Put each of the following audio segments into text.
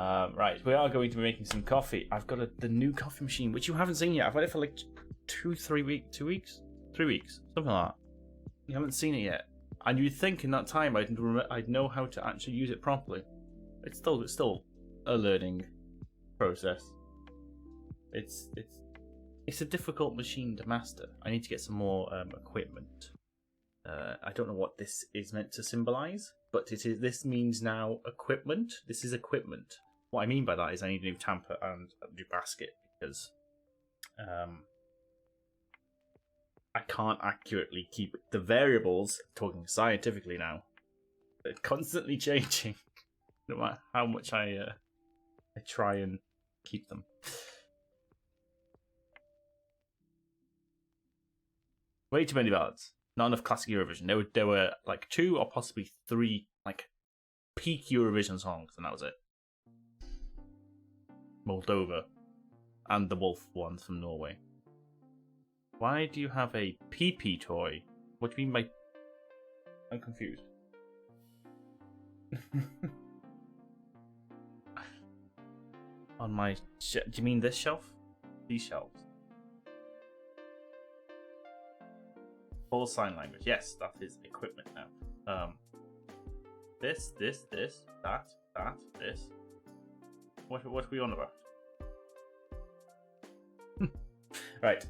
Right, we are going to be making some coffee. I've got the new coffee machine, which you haven't seen yet. I've had it for like 3 weeks, 3 weeks, something like that. You haven't seen it yet, and you'd think in that time I'd know how to actually use it properly. It's still a learning process. It's a difficult machine to master. I need to get some more equipment. I don't know what this is meant to symbolize, but this means now equipment. This is equipment. What I mean by that is I need a new tamper and a new basket because I can't accurately keep the variables, talking scientifically now, they're constantly changing no matter how much I try and keep them. Way too many ballads. Not enough classic Eurovision. There were like 2 or possibly 3 like peak Eurovision songs, and that was it. Moldova and the Wolf ones from Norway. Why do you have a pee-pee toy? What do you mean by... I'm confused. On my... Do you mean this shelf? These shelves? Full sign language. Yes, that is equipment now. This, that, this. What are we on about? Right.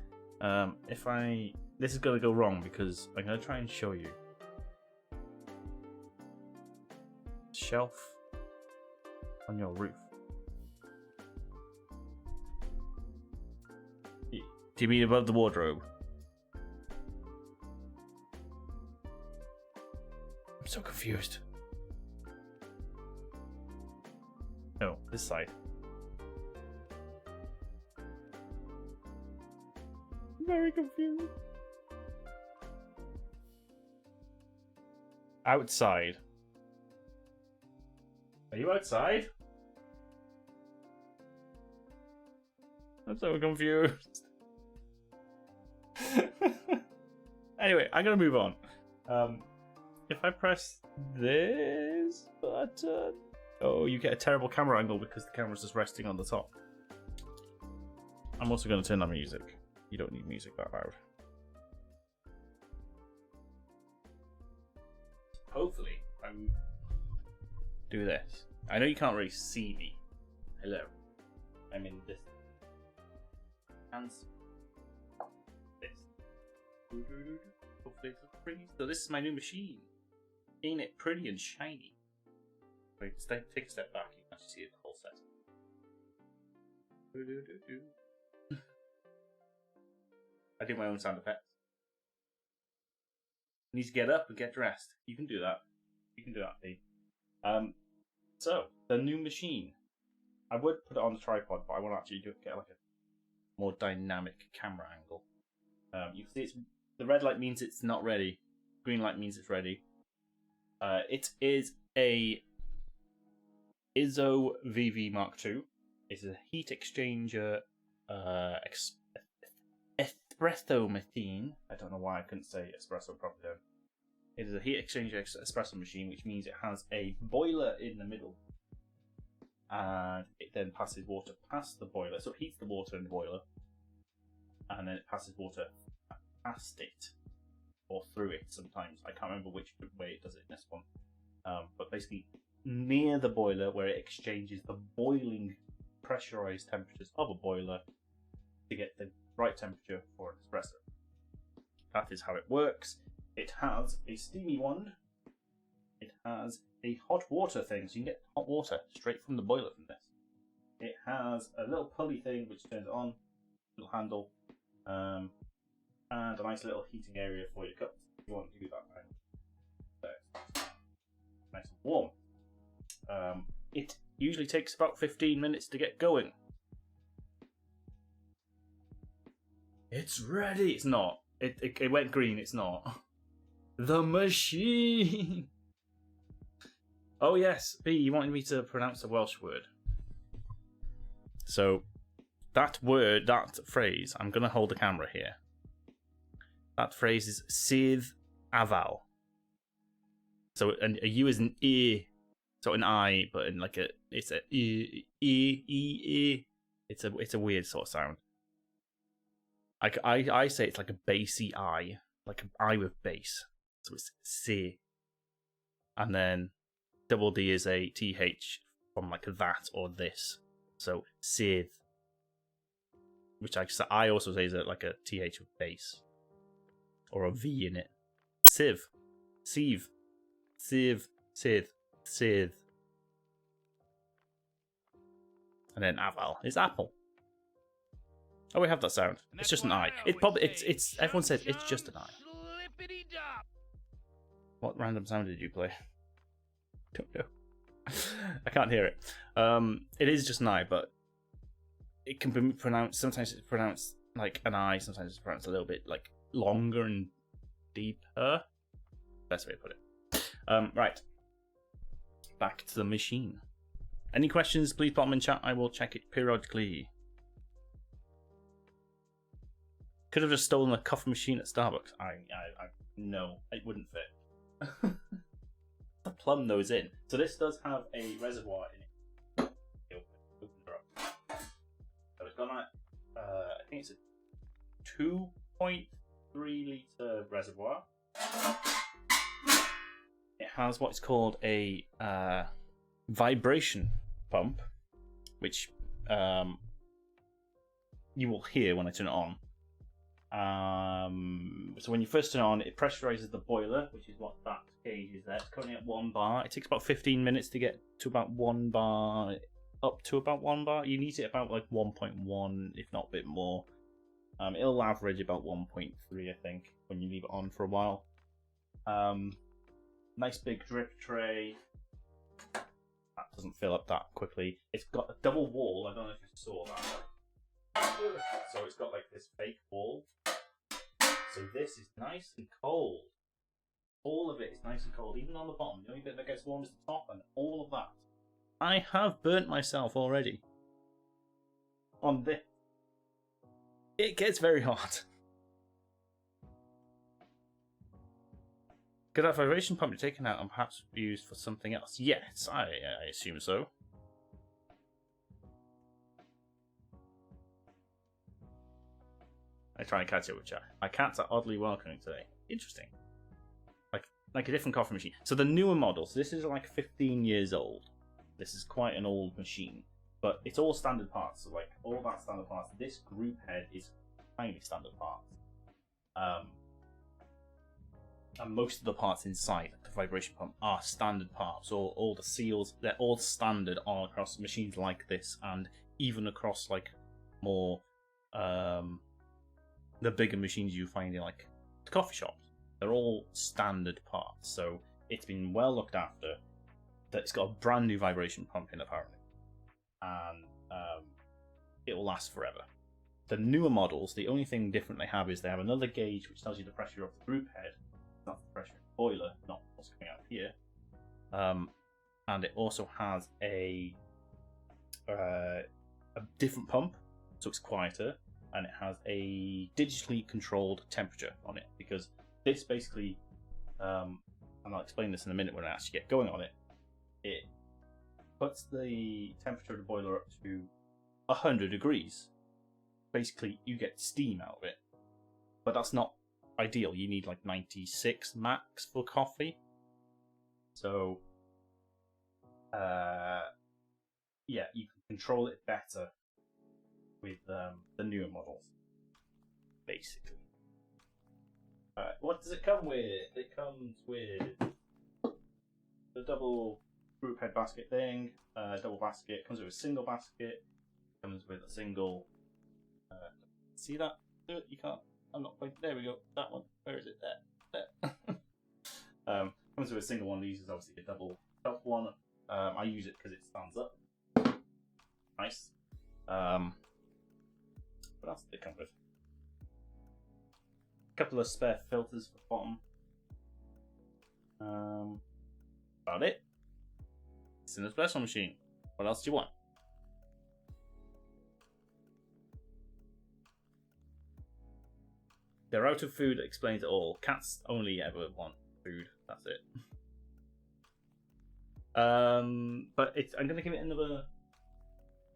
This is gonna go wrong because I'm gonna try and show you. Shelf on your roof. Do you mean above the wardrobe? I'm so confused. No, this side. Very confused. Outside. Are you outside? I'm so confused. Anyway, I'm gonna move on. If I press this button... Oh, you get a terrible camera angle because the camera's just resting on the top. I'm also going to turn on music. You don't need music that loud. Hopefully, I will do this. I know you can't really see me. Hello. I'm in this. Hands. This. Hopefully it's pretty. So this is my new machine. Ain't it pretty and shiny? Wait, take a step back. You can actually see the whole set. I do my own sound effects. You need to get up and get dressed. You can do that. You can do that, Pete. So, the new machine. I would put it on the tripod, but I want to actually get like a more dynamic camera angle. You can see the red light means it's not ready. Green light means it's ready. It is a ISO VV Mark II. It's a heat exchanger espresso machine. I don't know why I couldn't say espresso properly then. It is a heat exchanger espresso machine, which means it has a boiler in the middle. And it then passes water past the boiler. So it heats the water in the boiler. And then it passes water past it. Or through it sometimes. I can't remember which way it does it in this one. But basically, near the boiler where it exchanges the boiling pressurized temperatures of a boiler to get the right temperature for an espresso. That is how it works. It has a steamy wand. It has a hot water thing, so you can get hot water straight from the boiler from this. It has a little pulley thing which turns it on, little handle, and a nice little heating area for your cups if you want to do that. So, nice and warm. It usually takes about 15 minutes to get going. It's ready. It's not. It went green. It's not. The machine. Oh yes, B, you wanted me to pronounce a Welsh word. So that word, that phrase, I'm going to hold the camera here. That phrase is sydd afal. So a U is an E So an I, but in like it's a It's a weird sort of sound. I say it's like a bassy I, like an I with bass. So it's C. And then double D is a TH from like that or this. So Sith. Which I also say is like a TH with bass. Or a V in it. Civ. Sieve. Civ. Sith. Sith. And then Aval is apple. Oh, we have that sound. It's just an I. It's everyone said it's just an I. What random sound did you play? Don't know. I can't hear it. It is just an I, but it can be pronounced. Sometimes it's pronounced like an I. Sometimes it's pronounced a little bit like longer and deeper. Best way to put it. Right. Back to the machine. Any questions? Please put them in chat. I will check it periodically. Could have just stolen a coffee machine at Starbucks. No, it wouldn't fit. To plumb those in. So this does have a reservoir in it. Open her up. So it's got like, I think it's a 2.3 litre reservoir. It has what's called a vibration pump, which you will hear when I turn it on. So when you first turn it on, it pressurizes the boiler, which is what that gauge is there. It's currently at 1 bar. It takes about 15 minutes to get to about 1 bar, up to about 1 bar. You need it about like 1.1, if not a bit more. It'll average about 1.3, I think, when you leave it on for a while. Nice big drip tray. That doesn't fill up that quickly. It's got a double wall. I don't know if you saw that. So it's got like this fake wall. So this is nice and cold. All of it is nice and cold, even on the bottom. The only bit that gets warm is the top, and all of that. I have burnt myself already on this. It gets very hot. Could that vibration pump be taken out and perhaps used for something else? Yes, I assume so. I try and catch up with chat. My cats are oddly welcoming today. Interesting. Like a different coffee machine. So the newer models, this is like 15 years old. This is quite an old machine. But it's all standard parts. So like all that standard parts. This group head is highly standard parts. And most of the parts inside the vibration pump are standard parts. All the seals, they're all standard all across machines like this, and even across like more the bigger machines you find in like the coffee shops. They're all standard parts, so it's been well looked after. That it's got a brand new vibration pump in apparently, and it will last forever. The newer models, the only thing different they have is they have another gauge which tells you the pressure of the group head. Not the pressure of the boiler, not what's coming out here. And it also has a different pump, so it's quieter, and it has a digitally controlled temperature on it, because this basically, and I'll explain this in a minute when I actually get going on it, it puts the temperature of the boiler up to 100 degrees. Basically, you get steam out of it, but that's not ideal. You need like 96 max for coffee. So, yeah, you can control it better with the newer models, basically. What does it come with? It comes with the double group head basket thing, double basket. It comes with a single basket. It comes with a single. See that? You can't. I'm not quite. There we go. That one. Where is it? There. Comes with a single one. These is obviously a double top one. I use it because it stands up. Nice. What else did it come with? A couple of spare filters for the bottom. About it. It's an espresso machine. What else do you want? They're out of food, explains it all. Cats only ever want food. That's it. But I'm gonna give it another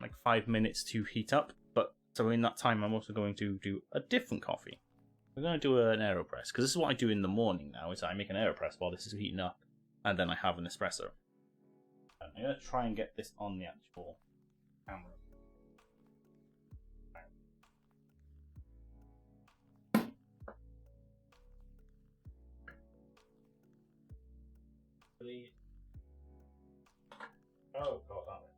like 5 minutes to heat up. But so in that time, I'm also going to do a different coffee. We're going to do an AeroPress because this is what I do in the morning now. Is I make an AeroPress while this is heating up, and then I have an espresso. And I'm going to try and get this on the actual camera. Oh, God, that way.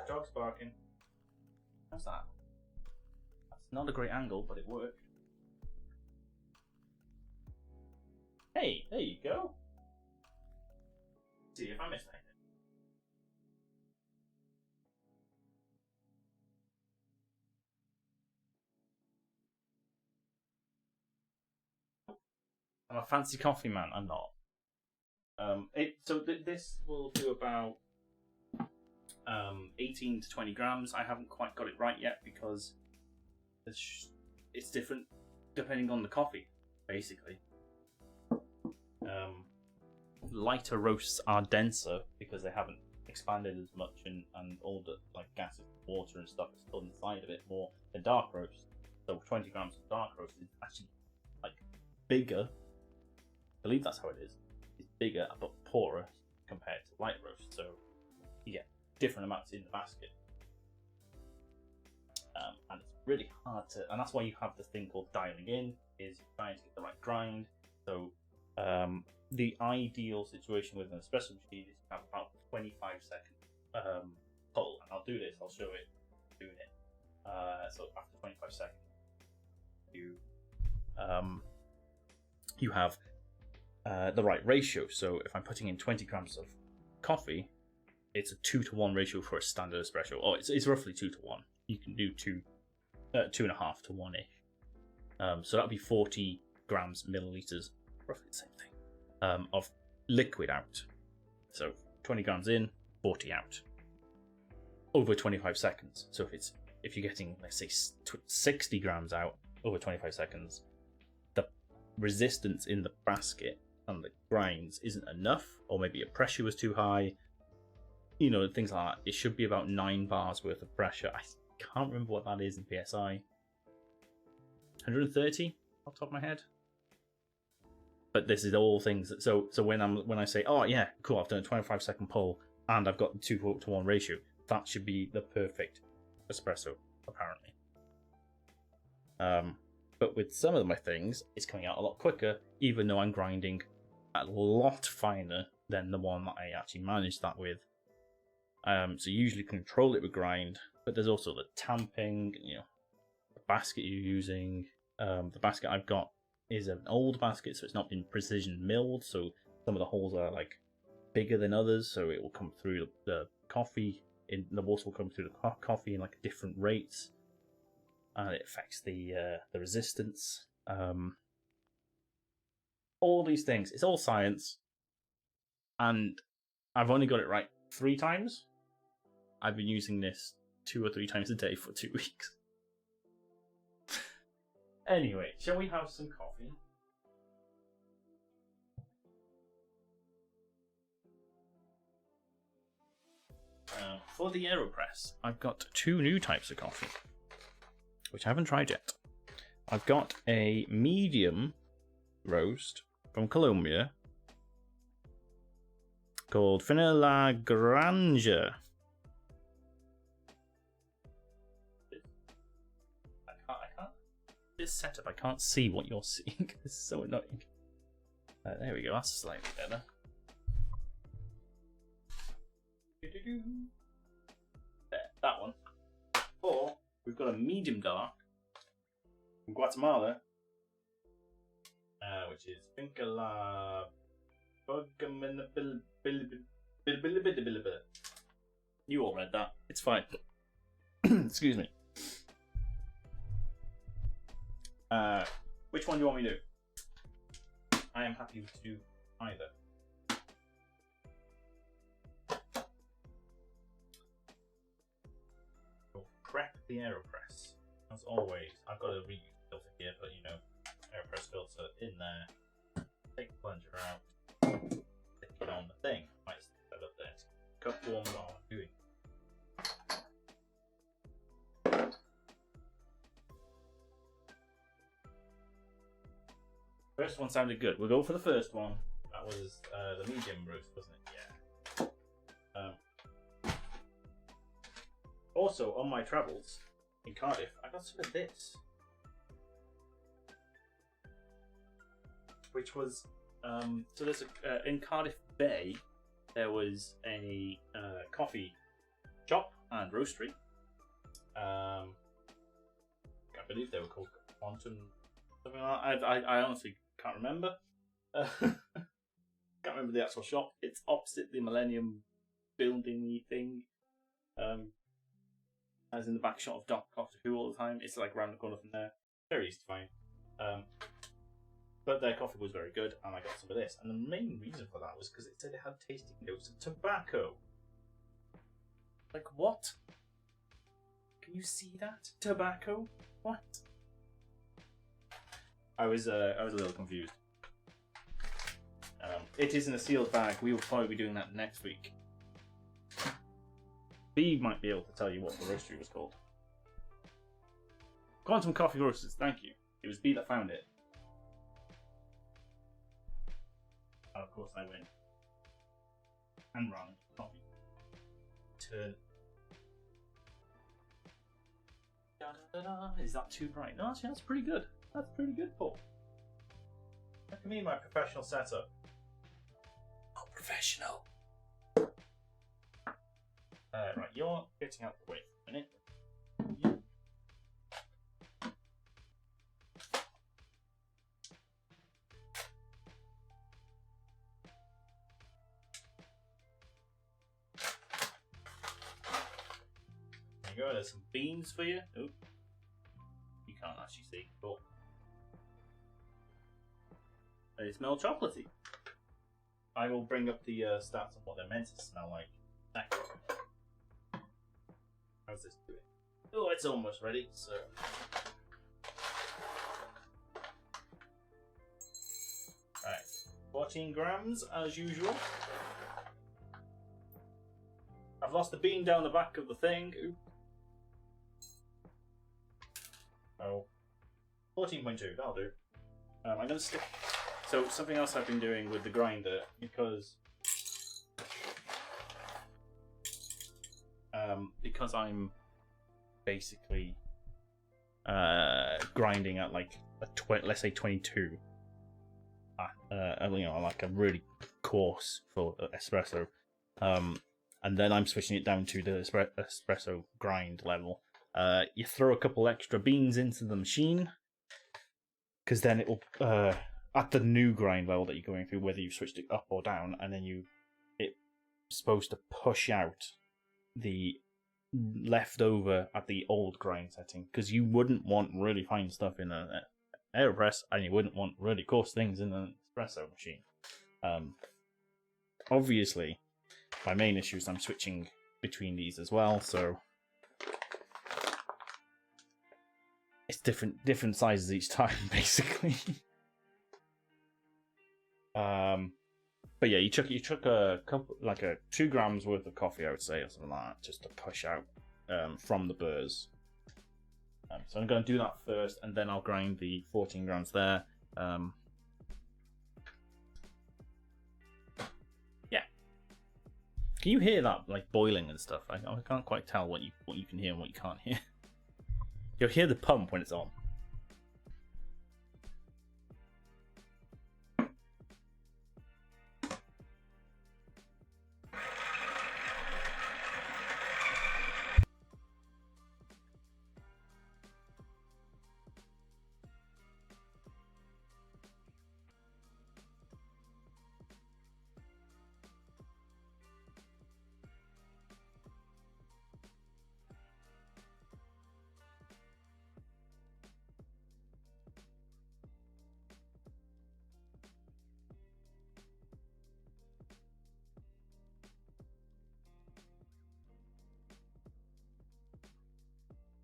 Dog's barking. How's that? That's not a great angle, but it worked. Hey, there you go. Let's see if I missed anything. I'm a fancy coffee man. I'm not. This will do about 18 to 20 grams. I haven't quite got it right yet because it's different depending on the coffee, basically. Lighter roasts are denser because they haven't expanded as much, and all the like gases, water, and stuff is still inside of it more than dark roast. So 20 grams of dark roast is actually like bigger. I believe that's how it is. It's bigger but poorer compared to light roast. So you get different amounts in the basket. And it's really hard to, and that's why you have this thing called dialing in, is you're trying to get the right grind. So the ideal situation with an espresso machine is to have about 25 second pull, and I'll do this, I'll show it doing it. So after 25 seconds, you have the right ratio. So if I'm putting in 20 grams of coffee, it's a 2-to-1 ratio for a standard espresso. Oh, it's roughly 2-to-1. You can do 2.5 to 1-ish. So that'd be 40 grams milliliters, roughly the same thing, of liquid out. So 20 grams in, 40 out, over 25 seconds. So if you're getting, let's say, 60 grams out over 25 seconds, the resistance in the basket and the grinds isn't enough, or maybe a pressure was too high. You know, things like that. It should be about 9 bars worth of pressure. I can't remember what that is in PSI. 130 off the top of my head. But this is all things that, so when I say, oh yeah, cool, I've done a 25 second pull and I've got the 2-to-1 ratio, that should be the perfect espresso, apparently. But with some of my things, it's coming out a lot quicker, even though I'm grinding a lot finer than the one that I actually managed that with. So you usually control it with grind, but there's also the tamping, you know, the basket you're using. The basket I've got is an old basket, so it's not been precision milled, so some of the holes are like bigger than others, so it will come through the coffee, the water will come through the coffee in like different rates, and it affects the resistance. All these things, it's all science, and I've only got it right 3 times. I've been using this 2 or 3 times a day for 2 weeks. Anyway, shall we have some coffee? For the AeroPress, I've got 2 new types of coffee, which I haven't tried yet. I've got a medium roast from Colombia called Fina La Granja. This setup, I can't see what you're seeing. It's so annoying. There we go, that's slightly better. There, that one. Or we've got a medium dark from Guatemala, which is Finca La You all read that. It's fine. Excuse me. Which one do you want me to do? I am happy to do either. We'll prep the AeroPress. As always, I've got a reuse filter here, but you know, AeroPress filter in there. take the plunger out, stick it on the thing. Might stick that up there. Cup warm while I'm doing. First one sounded good. We'll go for the first one. That was the medium roast, wasn't it? Yeah. Also, on my travels in Cardiff, I got some of this, which was so there's in Cardiff Bay there was a coffee shop and roastery. I believe they were called Quantum, something like that. I honestly can't remember. Can't remember the actual shop. It's opposite the Millennium building-y thing. As in the back shot of Doctor Who all the time. It's like around the corner from there. Very easy to find. But their coffee was very good, and I got some of this. And the main reason for that was because it said it had tasting notes of tobacco. Like, what? Can you see that? Tobacco? What? I was a little confused. It is in a sealed bag. We will probably be doing that next week. B might be able to tell you what the roastery was called. Quantum Coffee Roasters, thank you. It was B that found it. And of course I win. And run. Coffee. Turn. Da, da, da, da. Is that too bright? No, actually that's pretty good. That's pretty good, Paul. Look at me, my professional setup. Oh, professional. Right, you're getting out the way for a minute. There you go, there's some beans for you. Oh, you can't actually see, but they smell chocolatey. I will bring up the stats on what they're meant to smell like next. How's this doing? Oh, it's almost ready, so. Alright, 14 grams as usual. I've lost the bean down the back of the thing. Ooh. Oh, 14.2, that'll do. I'm going to stick. So, something else I've been doing with the grinder, because I'm basically grinding at like let's say 22, like a really coarse for espresso, and then I'm switching it down to the espresso grind level. You throw a couple extra beans into the machine, because then it will at the new grind level that you're going through, whether you've switched it up or down, and then it's supposed to push out the leftover at the old grind setting, because you wouldn't want really fine stuff in an AeroPress, and you wouldn't want really coarse things in an espresso machine. Obviously, my main issue is I'm switching between these as well, so it's different sizes each time, basically. But yeah, you chuck a couple, like a 2 grams worth of coffee, I would say, or something like that, just to push out from the burrs. So I'm going to do that first, and then I'll grind the 14 grams there. Yeah. Can you hear that, like boiling and stuff? I can't quite tell what you can hear and what you can't hear. You'll hear the pump when it's on.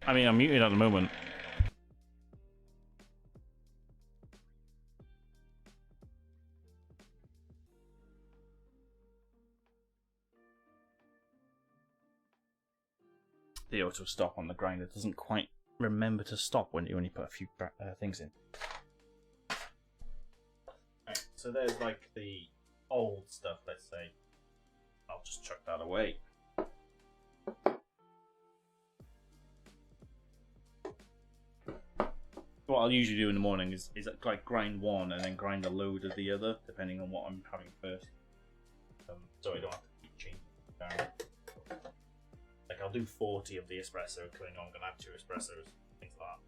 I mean, I'm muted at the moment. the auto stop on the grinder doesn't quite remember to stop when you only put a few things in. Right, so there's like the old stuff, let's say. I'll just chuck that away. What I'll usually do in the morning is like grind one and then grind a load of the other, depending on what I'm having first. So I don't have to keep changing it down. Like I'll do 40 of the espresso, because I know I'm going to have 2 espressos, things like that.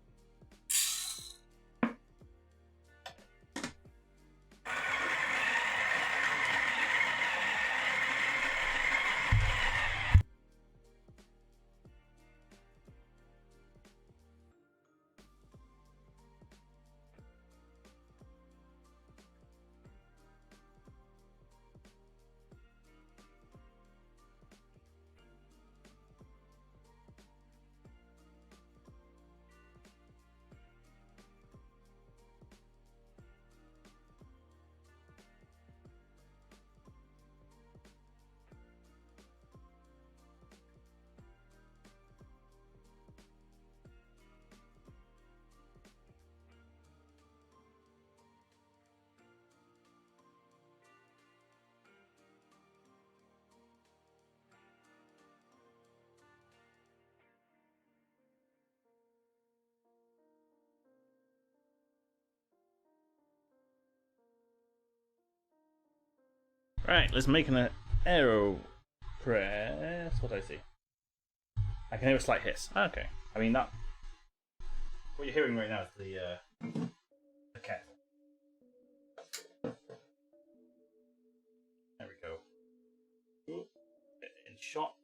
Right, let's make an aero press. What do I see? I can hear a slight hiss. Okay. I mean that. What you're hearing right now is the kettle. There we go. Ooh, get it in shot.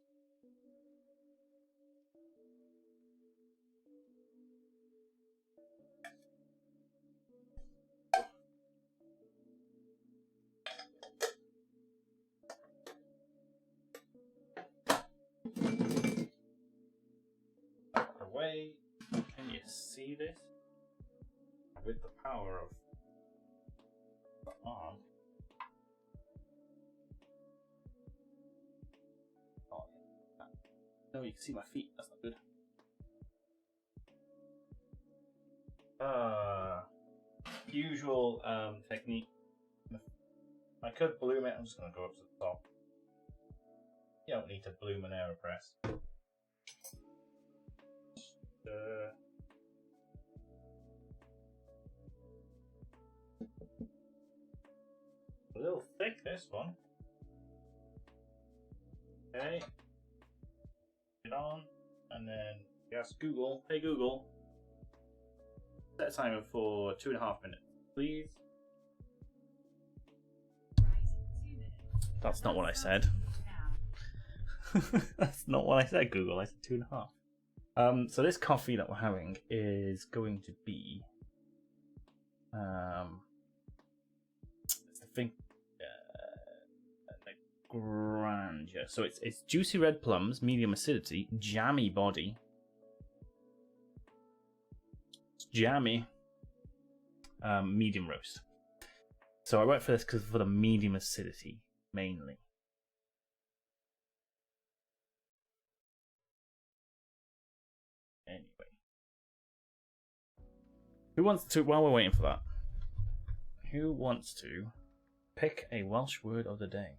Away. Can you see this? With the power of the arm. Oh, no, you can see my feet. That's not good. Usual technique. I could bloom it. I'm just gonna go up to the top. You don't need to bloom an AeroPress. A little thick, this one. Okay. Get on, and then ask Google. Hey Google, set a timer for 2.5 minutes, please. That's not what I said. That's not what I said, Google. I said 2.5. So this coffee that we're having is going to be, I think, grandeur. So it's juicy red plums, medium acidity, jammy body. It's jammy, medium roast. So I went for this because for the medium acidity mainly. Anyway, who wants to? While we're waiting for that, who wants to pick a Welsh word of the day?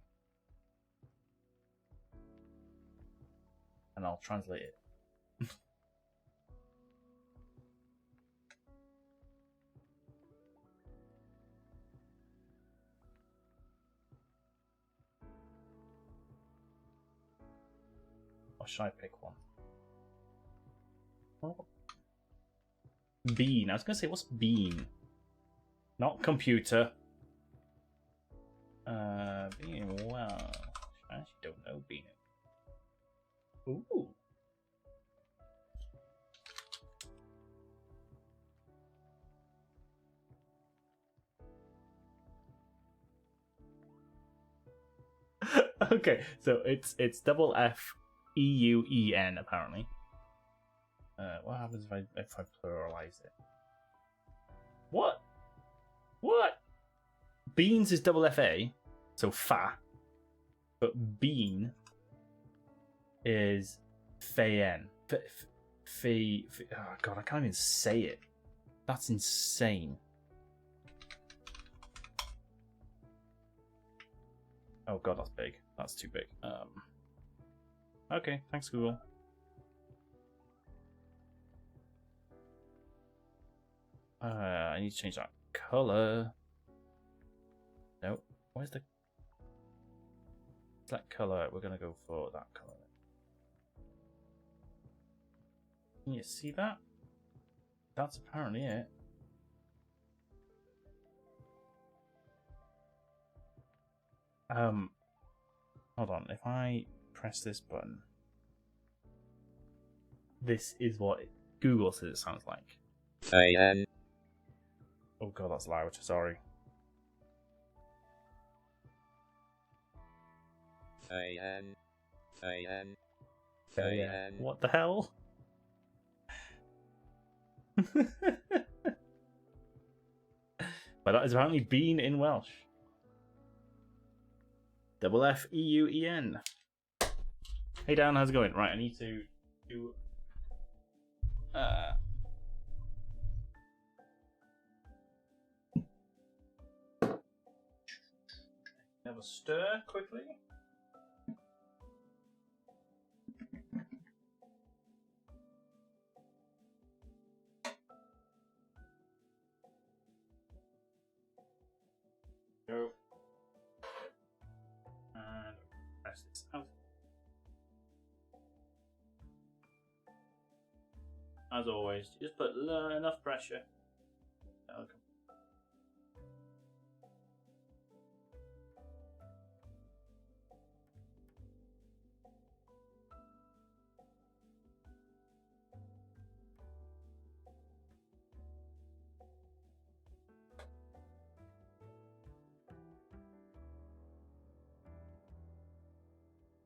And I'll translate it. Or should I pick one? Oh. Bean. I was going to say, what's bean? Not computer. Bean. Well, I actually don't know bean. Ooh. Okay, so it's double FEUEN apparently. What happens if I pluralize it? What? What? Beans is double FA, so fa, but bean is FAN. Oh god, I can't even say it. That's insane. Oh god, that's big. That's too big. Okay, thanks Google. I need to change that color. No, where's the that color? We're gonna go for that color. Can you see that? That's apparently it. Hold on. If I press this button, this is what Google says it sounds like. Oh god, that's loud. Sorry. What the hell? But that is apparently been in Welsh. Double F-E-U-E-N. Hey Dan, how's it going? Right, I need to do have a stir quickly. Go. And press this out. As always, just put enough pressure. That'll come.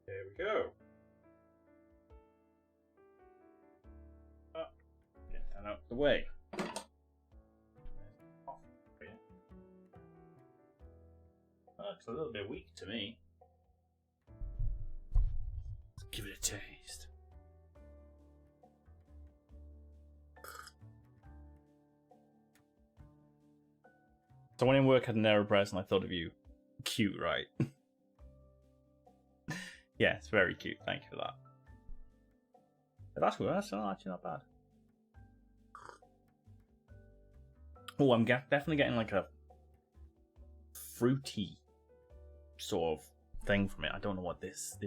There we go. Get that out of the way. Looks a little bit weak to me. Let's give it a taste. So when in work I had an AeroPress and I thought of you. Cute, right? Yeah, it's very cute. Thank you for that. But that's good. That's actually not bad. Oh, I'm definitely getting like a fruity sort of thing from it. I don't know what this.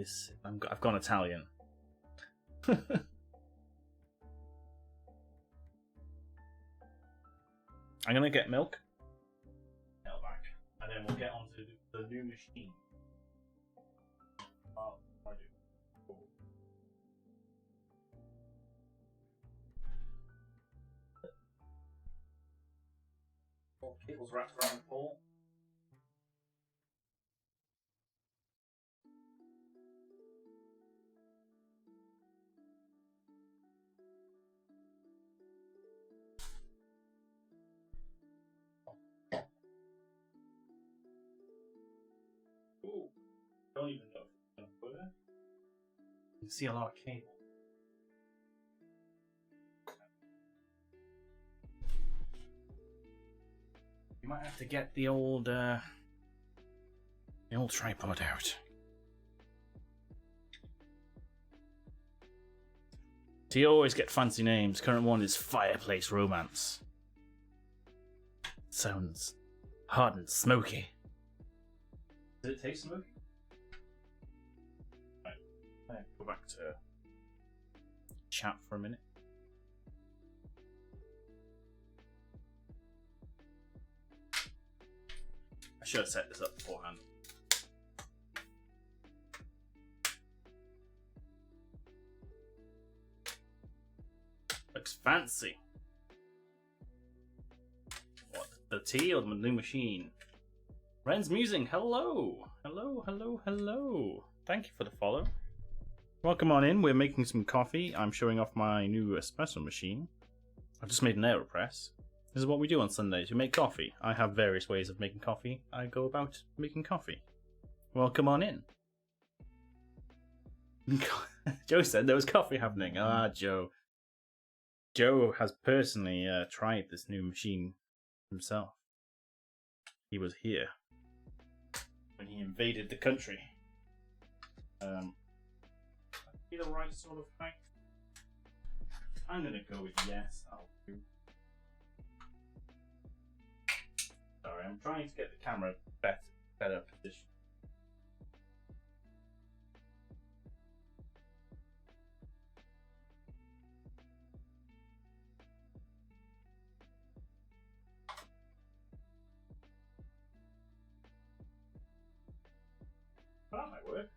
I've gone Italian. I'm gonna get milk. Back, and then we'll get onto the new machine. Cables wrapped around the pole. Ooh, don't even know if it's gonna put it. You can see a lot of cable. You might have to get the old tripod out. So you always get fancy names. Current one is Fireplace Romance. Sounds hot and smoky. Does it taste smoky? Right. Go back to chat for a minute. I should have set this up beforehand. Looks fancy. What? The tea or the new machine? Ren's Musing, hello! Hello, hello, hello. Thank you for the follow. Welcome on in. We're making some coffee. I'm showing off my new espresso machine. I've just made an AeroPress. This is what we do on Sundays. We make coffee. I have various ways of making coffee. I go about making coffee. Welcome on in. Joe said there was coffee happening. Ah, Joe. Joe has personally tried this new machine himself. He was here when he invaded the country. Be the right sort of height. I'm gonna go with yes. That'll do. Sorry, I'm trying to get the camera better position. That might work.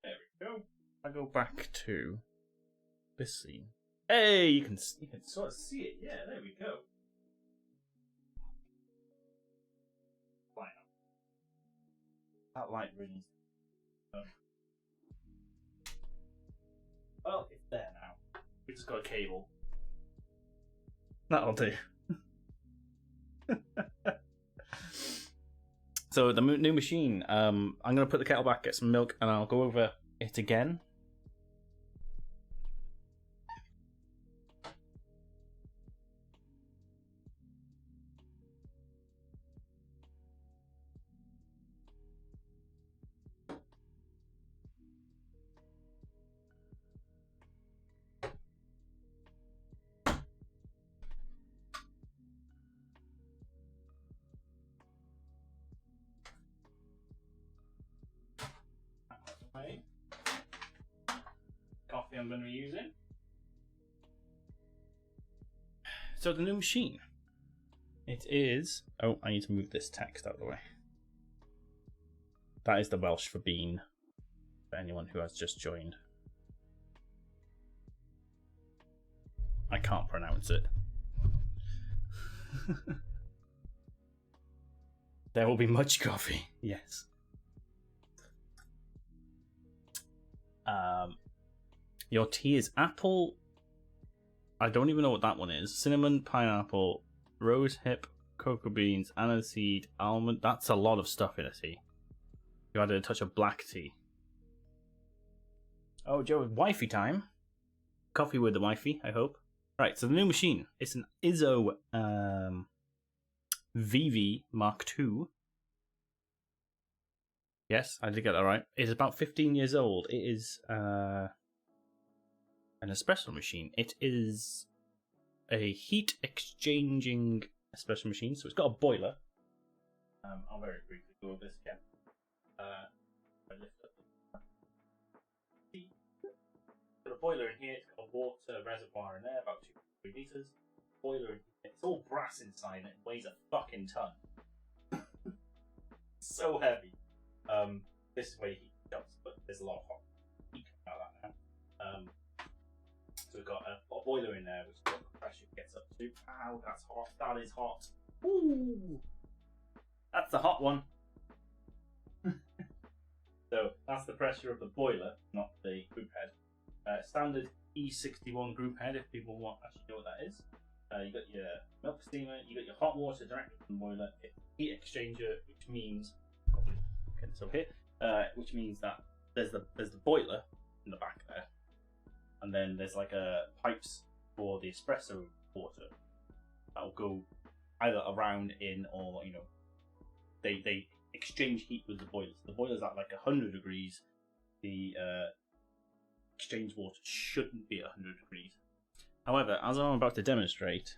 There we go. I go back to this scene. Hey, you can sort of see it. Yeah, there we go. Fine. That light really. Well, it's there now. We just got a cable. That'll do. So the new machine. I'm gonna put the kettle back, get some milk, and I'll go over it again. Coffee I'm going to be using. So the new machine. It is... Oh, I need to move this text out of the way. That is the Welsh for bean. For anyone who has just joined. I can't pronounce it. There will be much coffee. Yes. Your tea is apple. I don't even know what that one is. Cinnamon, pineapple, rose hip, cocoa beans, aniseed, almond. That's a lot of stuff in a tea. You added a touch of black tea. Oh, Joe, wifey time. Coffee with the wifey, I hope. Right, so the new machine. It's an ISO VV Mark II. Yes, I did get that right. It's about 15 years old. It is an espresso machine. It is a heat exchanging espresso machine. So it's got a boiler. I'll very briefly go over this again. I lift up got a boiler in here. It's got a water reservoir in there, about 2 to 3 liters. Boiler in here. It's all brass inside and it weighs a fucking ton. So heavy. This is where you heat it up, but there's a lot of hot heat coming out of that now. So we've got a boiler in there, which is what the pressure gets up to. Ow, that's hot. That is hot. Ooh, that's the hot one. So that's the pressure of the boiler, not the group head. Standard E61 group head, if people want actually know what that is. You got your milk steamer, you got your hot water directly from the boiler, heat exchanger, which means probably getting this over here, which means that there's the boiler in the back there, and then there's like pipes for the espresso water that will go either around, in, or they exchange heat with the boiler. So the boiler's at like 100 degrees. The exchange water shouldn't be at 100 degrees. However, as I'm about to demonstrate,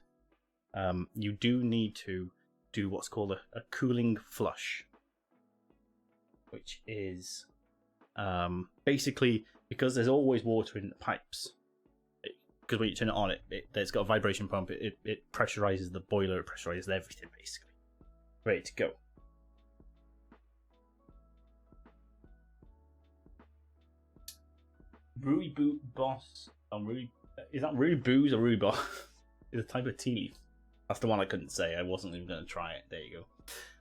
you do need to do what's called a cooling flush, which is basically because there's always water in the pipes. Because when you turn it on, it's got a vibration pump. It pressurizes the boiler. It pressurizes everything basically. Ready to go. Rui Boss. Is that Rui Booze or Rui Boss? It's a type of tea leaf. That's the one I couldn't say. I wasn't even going to try it. There you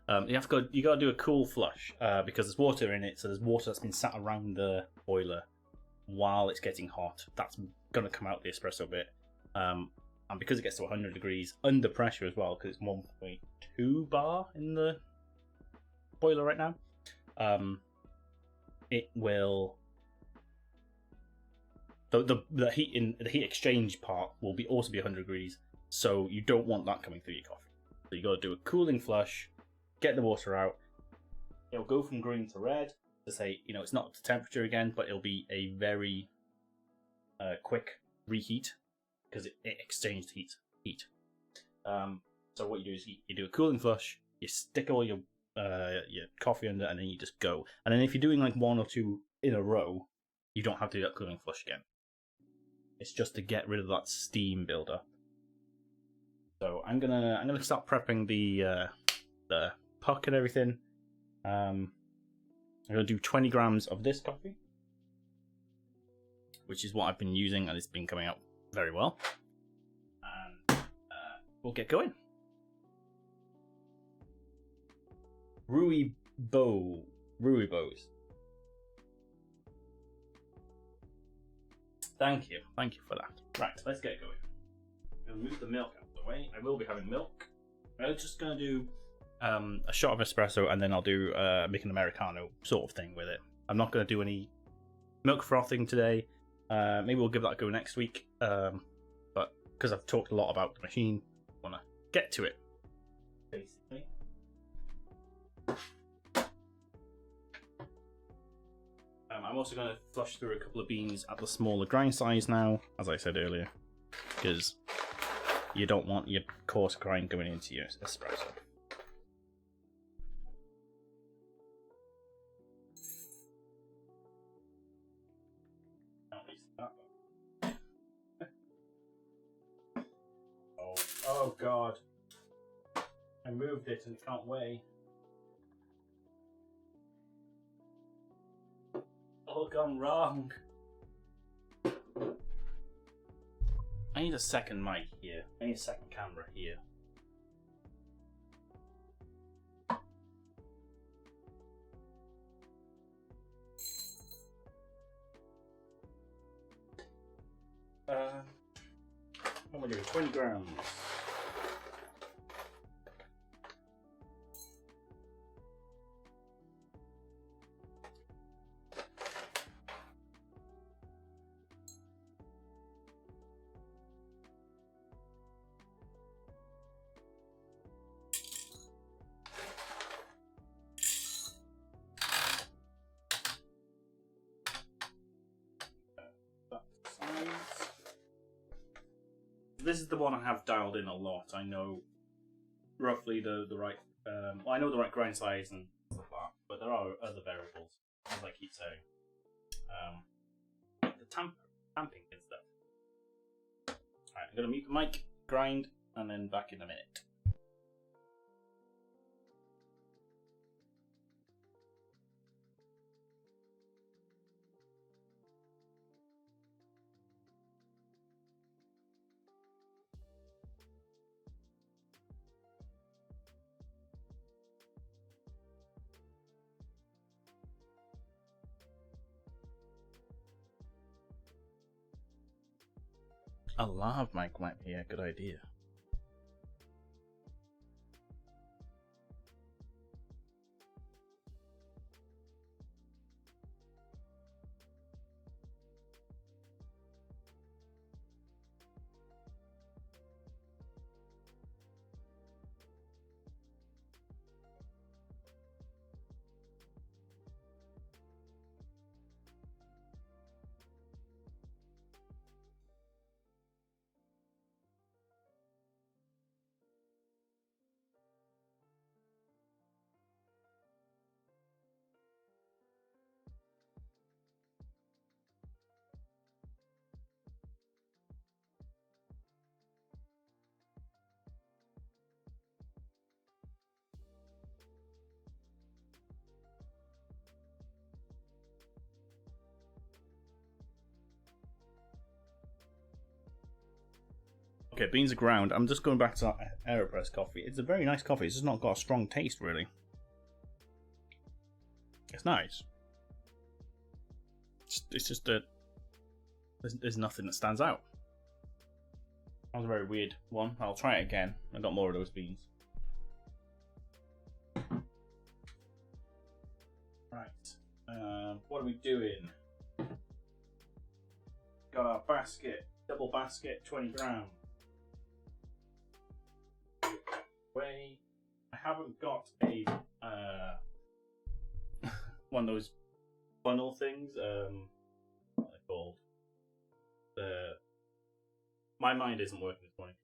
go. You got to do a cool flush because there's water in it. So there's water that's been sat around the boiler while it's getting hot. That's going to come out the espresso bit. And because it gets to 100 degrees under pressure as well, because it's 1.2 bar in the boiler right now, it will the heat exchange part will also be 100 degrees. So you don't want that coming through your coffee. So you got to do a cooling flush, get the water out. It'll go from green to red to say, it's not up to temperature again, but it'll be a very quick reheat because it exchanged heat. So what you do is you do a cooling flush, you stick all your coffee under, and then you just go. And then if you're doing like one or two in a row, you don't have to do that cooling flush again. It's just to get rid of that steam buildup. So I'm gonna start prepping the puck and everything. I'm gonna do 20 grams of this coffee, which is what I've been using, and it's been coming out very well. And we'll get going. Rooibos. Thank you for that. Right, let's get going. I'm gonna move the milk out of the way. I will be having milk. I'm just gonna do a shot of espresso, and then I'll do make an Americano sort of thing with it. I'm not gonna do any milk frothing today. Maybe we'll give that a go next week. But because I've talked a lot about the machine, I wanna get to it. Basically. I'm also going to flush through a couple of beans at the smaller grind size now, as I said earlier, because you don't want your coarse grind going into your espresso. Oh god. I moved it and it can't weigh. All gone wrong. I need a second mic here. I need a second camera here. What am I doing? 20 grams. This is the one I have dialed in a lot. I know roughly the right. I know the right grind size and stuff like that, but there are other variables, as I keep saying. The tamping and stuff. Alright, I'm gonna mute the mic, grind, and then back in a minute. A lav mic might be a good idea. Okay, beans are ground. I'm just going back to that AeroPress coffee. It's a very nice coffee. It's just not got a strong taste, really. It's nice. It's just that there's nothing that stands out. That was a very weird one. I'll try it again. I got more of those beans. What are we doing? Got our basket, double basket, 20 grams. Way. I haven't got a one of those funnel things. What are they called? My mind isn't working this morning.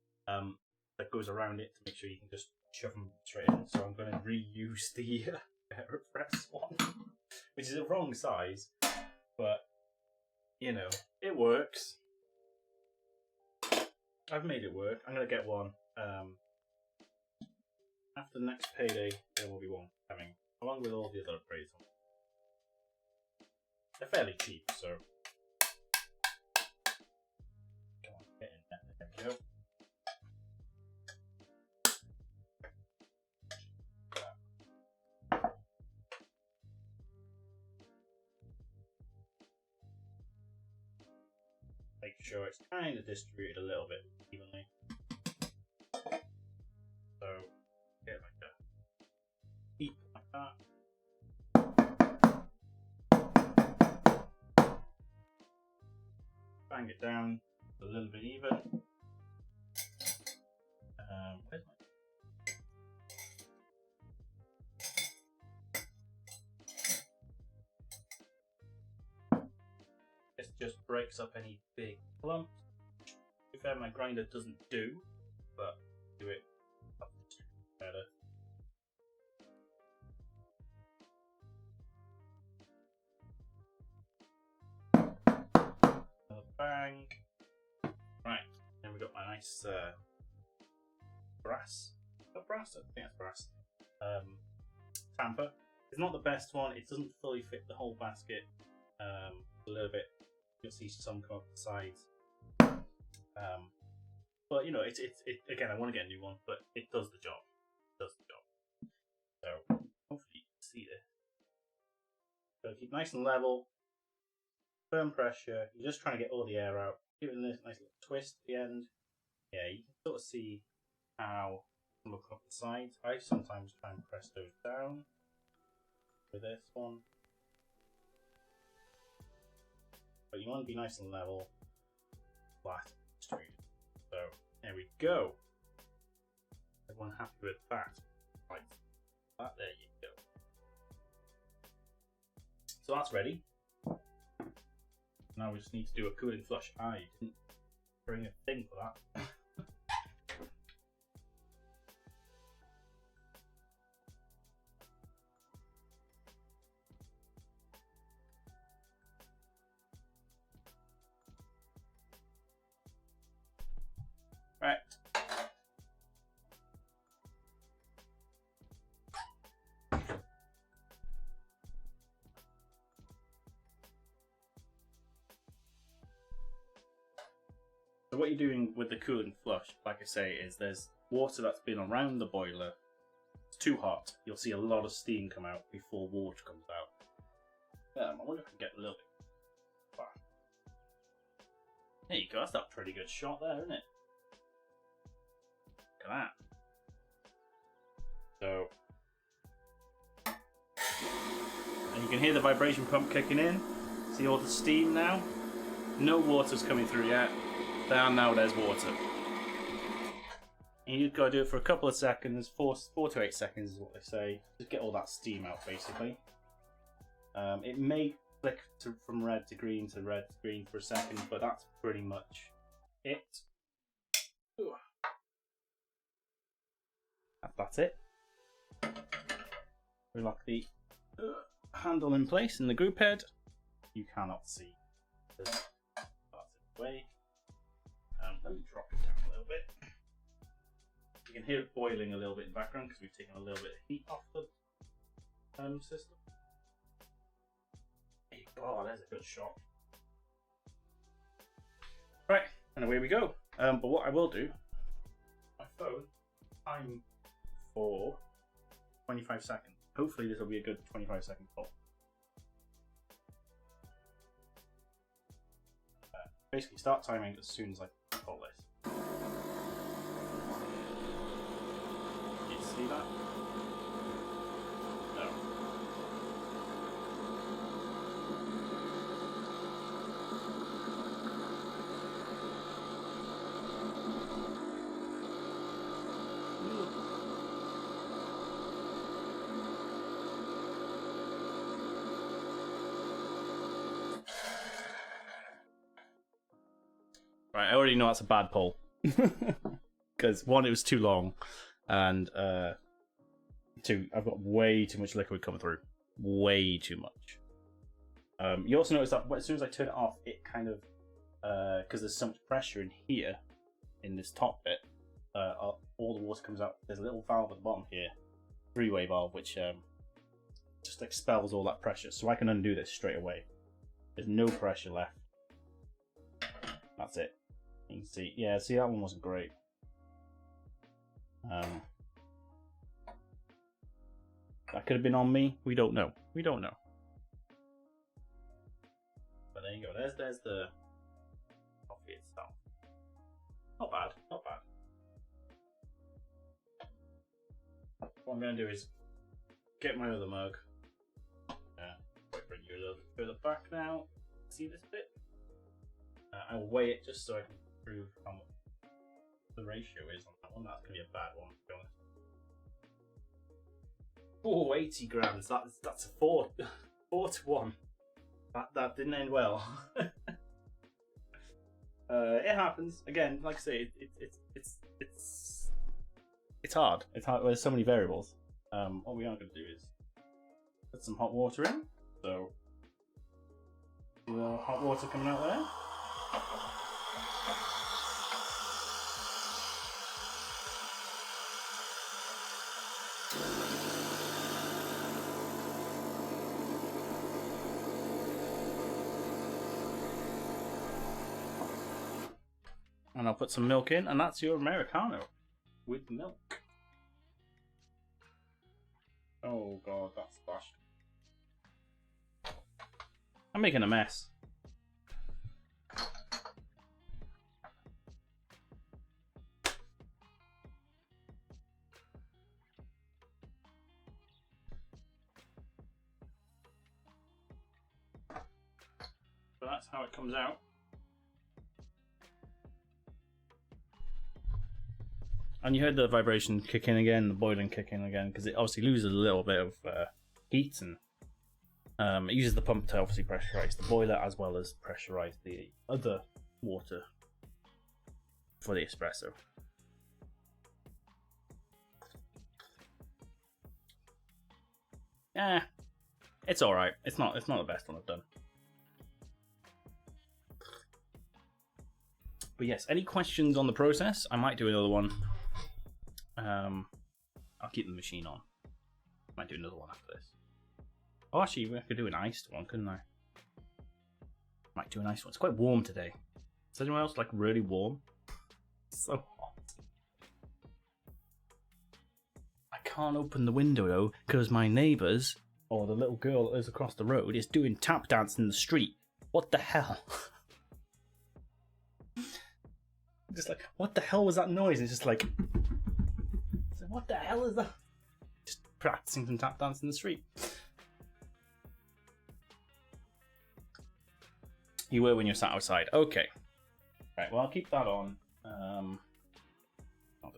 That goes around it to make sure you can just shove them straight in. So I'm going to reuse the AeroPress one, which is the wrong size, but you know, it works. I've made it work. I'm going to get one. After the next payday, there will be one coming, along with all the other upgrades. They're fairly cheap, so. Come on, get in there. There we go. Make sure it's kind of distributed a little bit evenly. So, get it like that. Keep like that. Bang it down a little bit even. Where's my... This just breaks up any big lumps. To be fair, my grinder doesn't do, but do it better. Bang. Right, then we got my nice brass. Is that brass? I think that's brass. Tamper. It's not the best one. It doesn't fully fit the whole basket. A little bit. You'll see some come up the sides. But you know, it again. I want to get a new one, but it does the job. It does the job. So hopefully you can see this. So keep nice and level. Firm pressure. You're just trying to get all the air out. Give it a nice little twist at the end. Yeah, you can sort of see how some will come up the sides. I sometimes try and press those down with this one. But you want to be nice and level, flat, straight. So there we go. Everyone happy with that? Right, that there you go. So that's ready. Now we just need to do a cooling flush. I didn't bring a thing for that. Right. So what you're doing with the cooling flush, like I say, is there's water that's been around the boiler. It's too hot. You'll see a lot of steam come out before water comes out. I wonder if I can get a little bit. Wow. There you go. That's a pretty good shot there, isn't it? Look at that. So, and you can hear the vibration pump kicking in. See all the steam now? No water's coming through yet. Now there's water. And you've got to do it for a couple of seconds, 4 to 8 seconds is what they say. Just get all that steam out, basically. It may flick from red to green for a second, but that's pretty much it. Ooh. That's it. We lock the handle in place in the group head. You cannot see. That's in the way. Let me drop it down a little bit. You can hear it boiling a little bit in the background because we've taken a little bit of heat off the system. Oh, there's a good shot. Right, and away we go. But what I will do, my phone, time for 25 seconds. Hopefully this will be a good 25-second call. Basically start timing as soon as I call this. Can you see that? No. Right, I already know that's a bad pull. Because one, it was too long, and two, I've got way too much liquid coming through. Way too much. You also notice that as soon as I turn it off, it kind of, because there's so much pressure in here, in this top bit, all the water comes out. There's a little valve at the bottom here, three-way valve, which just expels all that pressure. So I can undo this straight away. There's no pressure left. That's it. You can see, yeah, see, that one wasn't great. That could have been on me. We don't know. We don't know. But there you go. There's the coffee itself. Not bad. Not bad. What I'm going to do is get my other mug. Bring you a little bit further back now. See this bit? I'll weigh it just so I can prove how much the ratio is on that one. That's going to be a bad one, to be honest. Oh, 80 grams. That's a 4 to 1. That didn't end well. It happens. Again, like I say, it's hard. It's hard. There's so many variables. What we are going to do is put some hot water in. So, the hot water coming out there. And I'll put some milk in, and that's your Americano with milk. Oh god, that's splashed. I'm making a mess. But that's how it comes out. And you heard the vibration kick in again, the boiling kick in again, because it obviously loses a little bit of heat, and it uses the pump to obviously pressurize the boiler as well as pressurize the other water for the espresso. Yeah, it's all right. It's not the best one I've done. But yes, any questions on the process? I might do another one. I'll keep the machine on. Might do another one after this. Oh, actually, I could do an iced one, couldn't I? Might do an iced one. It's quite warm today. Is anyone else like really warm? It's so hot. I can't open the window though because my neighbours, or the little girl that lives across the road, is doing tap dance in the street. What the hell? Just like, what the hell was that noise? It's just like, what the hell is that? Just practicing some tap dance in the street. You were when you're sat outside. Okay. Right, well, I'll keep that on. I'll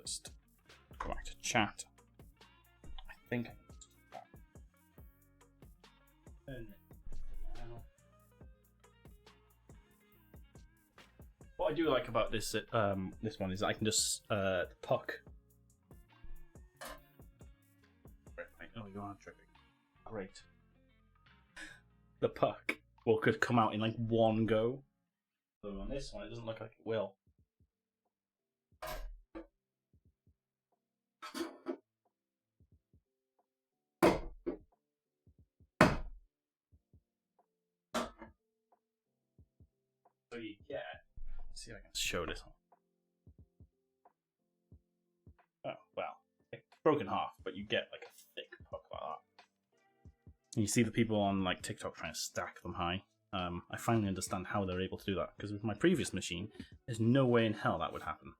just go back to chat. I think I can just do that. Turn it now. What I do like about this this one is I can just the puck. Oh, you are tripping. Great. The puck could come out in like one go. So on this one, it doesn't look like it will. So you get. Let's see if I can show this one. Oh well, it's broken half, but you get like a thick puck like that. And you see the people on like TikTok trying to stack them high. I finally understand how they're able to do that, because with my previous machine, there's no way in hell that would happen.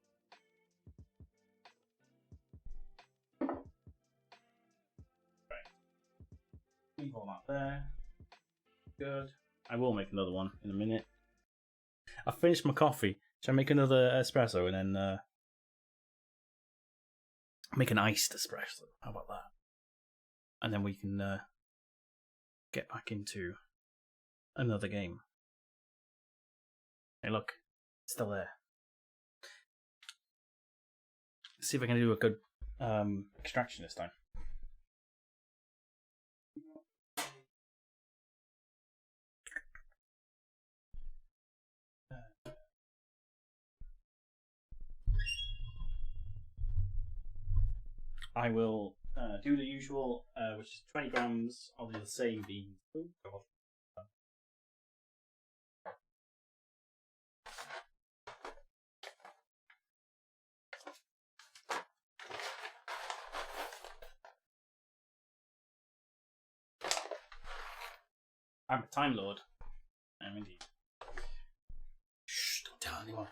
Right. Leave all that there. Good. I will make another one in a minute. I've finished my coffee. Shall I make another espresso and then make an iced espresso? How about that? And then we can get back into another game. Hey, look, it's still there. See if I can do a good extraction this time. I will do the usual, which is 20 grams of the same beans. Oh, God. I'm a Time Lord. I'm indeed. Shh, don't tell anyone.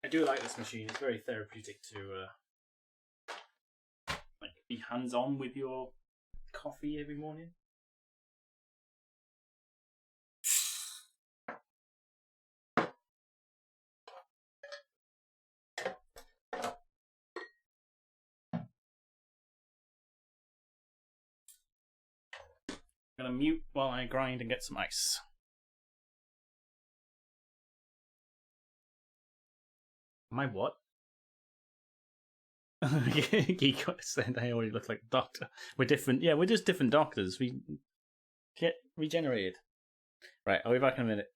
I do like this machine. It's very therapeutic to like be hands-on with your coffee every morning. I'm gonna mute while I grind and get some ice. My what? Geek said I already look like a doctor. We're different. Yeah, we're just different doctors. We get regenerated. Right, I'll be back in a minute.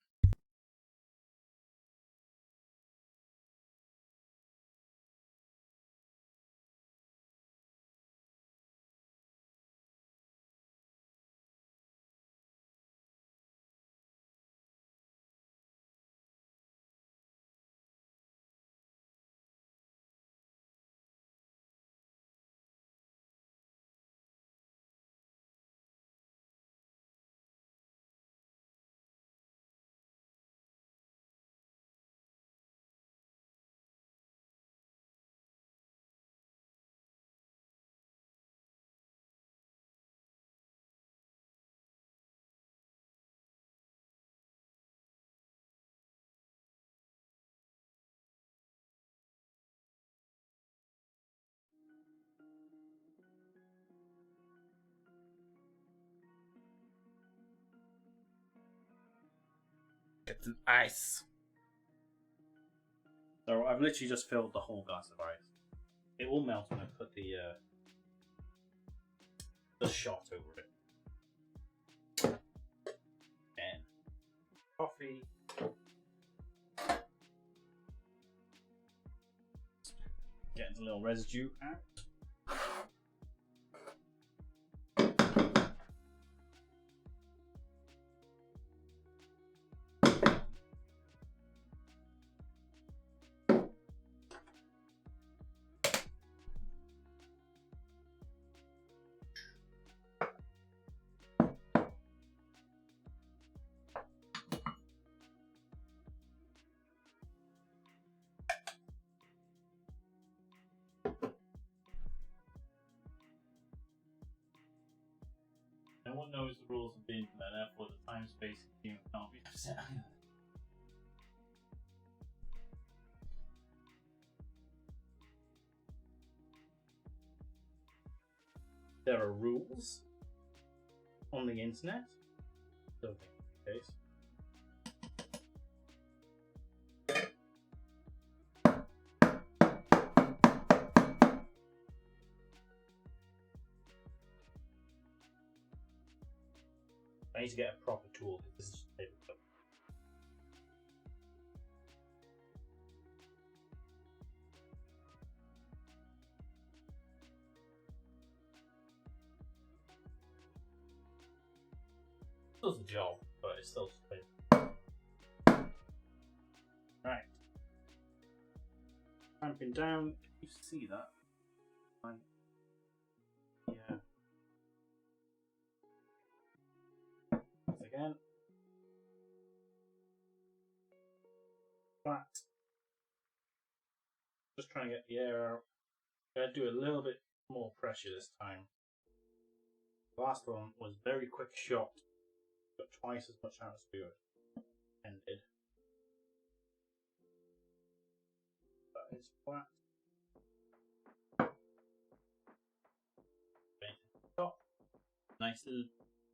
Get some ice. So I've literally just filled the whole glass of ice. It will melt when I put the shot over it. And coffee. Getting a little residue out. No one knows the rules of the internet, therefore the time space continuum can't be upset. There are rules on the internet. Don't think that's the case. I need to get a proper tool. This is just paper clip. Does the job, but it's still just paper. Right. Clamping down. Can you see that? Yeah. Once again. Flat. Just trying to get the air out. Gotta do a little bit more pressure this time. The last one was very quick shot. Got twice as much out as we ended. That is flat. Top. Nice little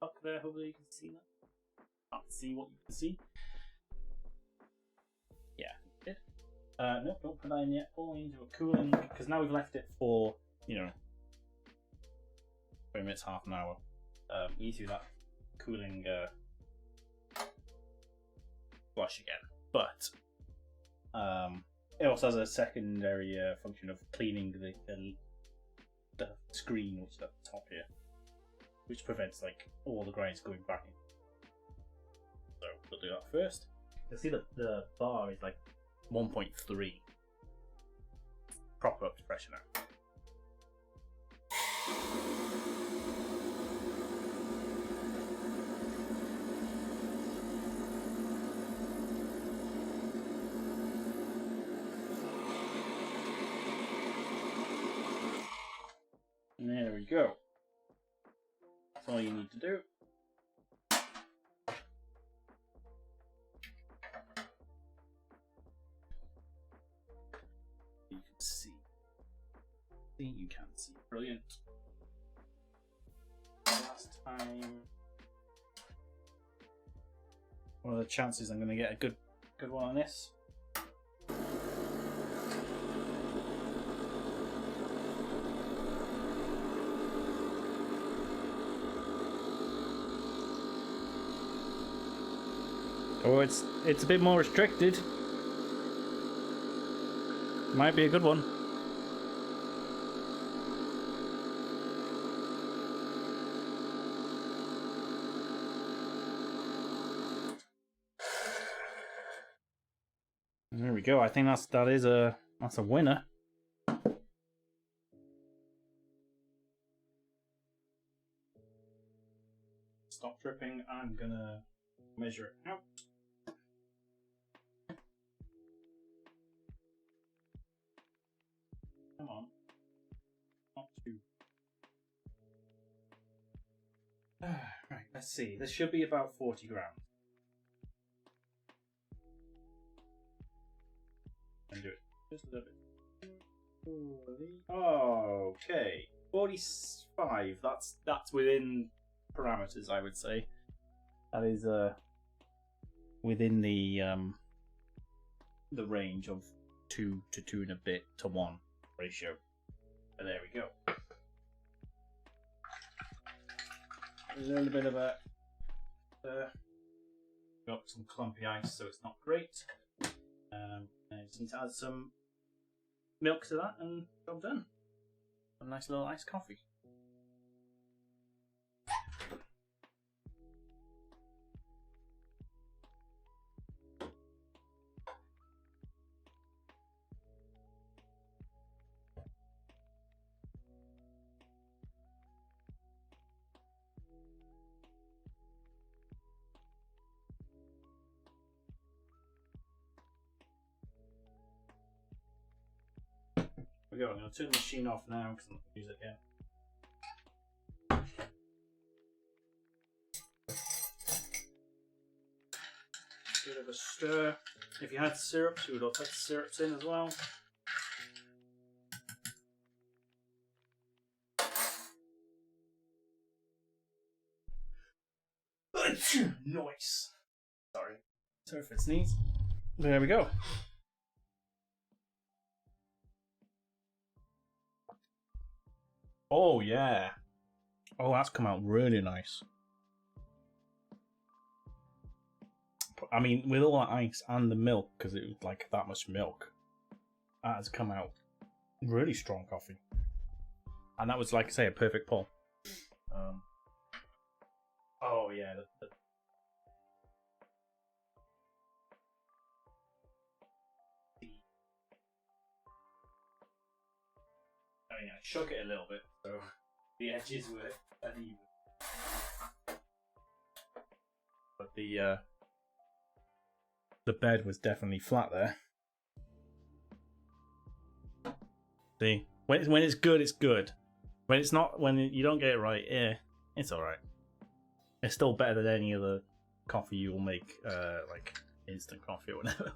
tuck there, hopefully you can see that. Can't see what you can see. Yeah, good. Nope, don't put that in yet. All into a cooling, because now we've left it for, 20 minutes, half an hour. You need to do that cooling flush again. But it also has a secondary function of cleaning the screen, which is at the top here, which prevents like all the grinds going back in. So we'll do that first. You'll see that the bar is like 1.3. Proper up to pressure now. And there we go. That's all you need to do. You can see. You can see. Brilliant. Last time. What are the chances I'm going to get a good one on this? Oh, it's a bit more restricted. Might be a good one. There we go. I think that's a winner. Stop dripping. I'm gonna measure it out. Come on. Not too. Right, let's see. This should be about 40 grams. And do it just a little bit. Oh, okay. 45. That's within parameters, I would say. That is within the range of 2 to 2 and a bit to 1 ratio. And there we go. A little bit of a got some clumpy ice, so it's not great. And I just need to add some milk to that, and job done. A nice little iced coffee. There we go. I'm going to turn the machine off now because I'm not going to use it again. Bit of a stir. If you had syrups, you would have put the syrups in as well. Nice. Sorry for a sneeze. There we go. Oh yeah. Oh, that's come out really nice. I mean, with all that ice and the milk, because it was like that much milk, that has come out really strong coffee. And that was, like I say, a perfect pull. Oh yeah. I mean, I shook it a little bit, so the edges were uneven. But the bed was definitely flat there. See, when it's good, it's good. When it's not, when you don't get it right, yeah, It's alright. It's still better than any other coffee you will make, like instant coffee or whatever.